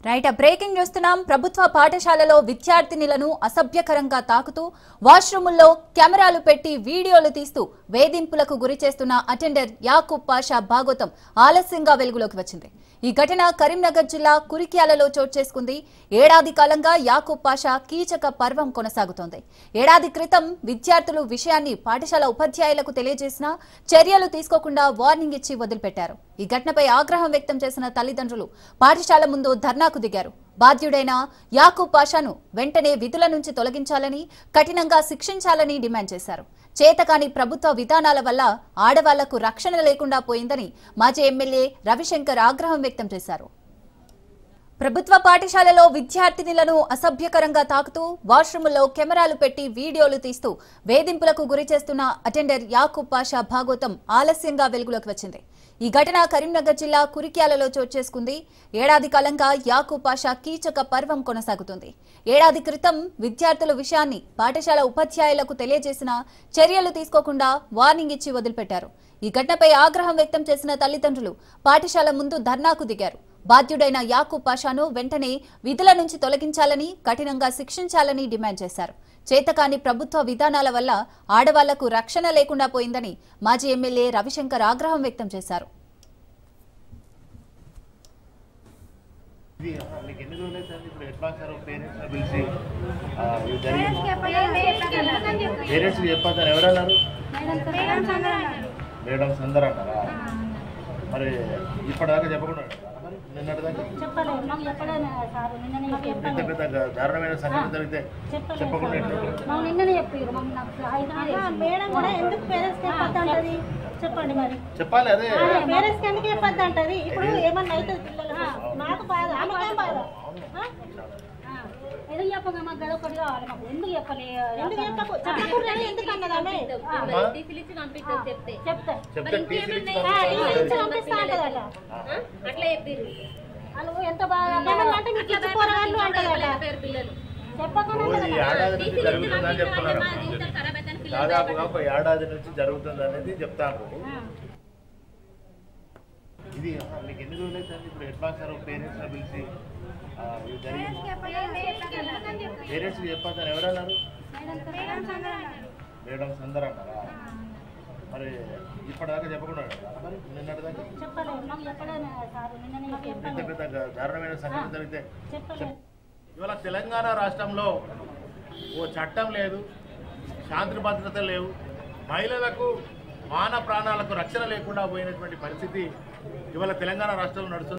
Right breaking చూస్తున్నాం. ప్రభుత్వ పాఠశాలలో విద్యార్థినులను అసభ్యకరంగా తాకుతూ వాష్రూముల్లో కెమెరాలు పెట్టి వీడియోలు తీస్తూ వేధింపులకు గురి చేస్తున్న అటెండర్ యాకూబ్ పాషా భాగోతం ఆలస్యంగా వెలుగులోకి వచ్చింది. ఈ ఘటన కరీంనగర్ జిల్లా కురిక్యాలలో చోటు చేసుకుంది. ఏడాది కాలంగా యాకూబ్ పాషా కీచక పర్వం కొనసాగుతోంది. ఏడాది క్రితం విద్యార్థులు విషయాన్ని పాఠశాల ఉపాధ్యాయులకు తెలియజేసినా చర్యలు తీసుకోకుండా వార్నింగ్ ఇచ్చి వదిలిపెట్టారు. ఈ ఘటనపై ఆగ్రహం వ్యక్తం చేసిన తల్లిదండ్రులు పాఠశాల ముందు ధర్నాకు దిగారు. బాధ్యుడైన యాకూబ్ పాషాను వెంటనే విధుల నుంచి తొలగించాలని, కఠినంగా శిక్షించాలని డిమాండ్ చేశారు. చేతకాని ప్రభుత్వ విధానాల వల్ల ఆడవాళ్లకు రక్షణ లేకుండా పోయిందని మాజీ ఎమ్మెల్యే రవిశంకర్ ఆగ్రహం వ్యక్తం చేశారు. ప్రభుత్వ పాఠశాలలో విద్యార్థినులను అసభ్యకరంగా తాకుతూ వాష్రూముల్లో కెమెరాలు పెట్టి వీడియోలు తీస్తూ వేధింపులకు గురి చేస్తున్న అటెండర్ యాకూబ్ పాషా భాగోతం ఆలస్యంగా వెలుగులోకి వచ్చింది. ఈ ఘటన కరీంనగర్ జిల్లా కురిక్యాలలో చోటు చేసుకుంది. ఏడాది కాలంగా యాకూబ్ పాషా కీచక పర్వం కొనసాగుతుంది. ఏడాది క్రితం విద్యార్థుల విషయాన్ని పాఠశాల ఉపాధ్యాయులకు తెలియజేసినా చర్యలు తీసుకోకుండా వార్నింగ్ ఇచ్చి వదిలిపెట్టారు. ఈ ఘటనపై ఆగ్రహం వ్యక్తం చేసిన తల్లిదండ్రులు పాఠశాల ముందు ధర్నాకు దిగారు. బాధ్యుడైన యాకూబ్ పాషాను వెంటనే విధుల నుంచి తొలగించాలని, కఠినంగా శిక్షించాలని డిమాండ్ చేశారు. చేతకాని ప్రభుత్వ విధానాల వల్ల ఆడవాళ్లకు రక్షణ లేకుండా పోయిందని మాజీ ఎమ్మెల్యే రవిశంకర్ ఆగ్రహం వ్యక్తం చేశారు. మరి ఇప్పటిదాకా చెప్పకుండా దారుణమైన సంఘటన జరిగితే చెప్పకుండా చెప్పండి మరి చెప్పాలి. అదే పేరెంట్స్ ఎందుకు చెప్పద్దు అంటది. ఇప్పుడు ఏమన్నా అయితే పిల్లలకు నాకు బాధ, ఆమెకేం బాధ. ఎందుకు చెప్పగా మాకు గది ఒకటి కావాలి. మాకు ఎందుకు చెప్పలే, ఎందుకు చెప్పకుండా ఎందుకు అన్నది ఆమె వాళ్ళు ఎంత బాగా అంటే మీకు ఇచ్చి పోరాళ్ళు అంటారు పిల్లలు ఏడాది నుంచి జరుగుతుందని చెప్తున్నారు. దాదాపుగా ఒక ఏడాది నుంచి జరుగుతుంది అనేది చెప్తాను. ఇది మీకు ఎన్ని రోజులు అయితే ఇప్పుడు ఎట్లా సార్ పేరెంట్స్ పిలిచి పేరెంట్స్ చెప్పారు ఎవరన్నారు? మేడమ్స్ అందరూ అన్నారా? మరి ఇప్పటిదాకా చెప్పకుండా మరి నిన్నటిదాకా ఇంత పెద్ద దారుణమైన సంఘటన జరిగితే ఇవాళ తెలంగాణ రాష్ట్రంలో ఓ చట్టం లేదు, శాంతి భద్రత లేవు, మహిళలకు మాన ప్రాణాలకు రక్షణ లేకుండా పోయినటువంటి పరిస్థితి ఇవాళ తెలంగాణ రాష్ట్రంలో నడుస్తుంది.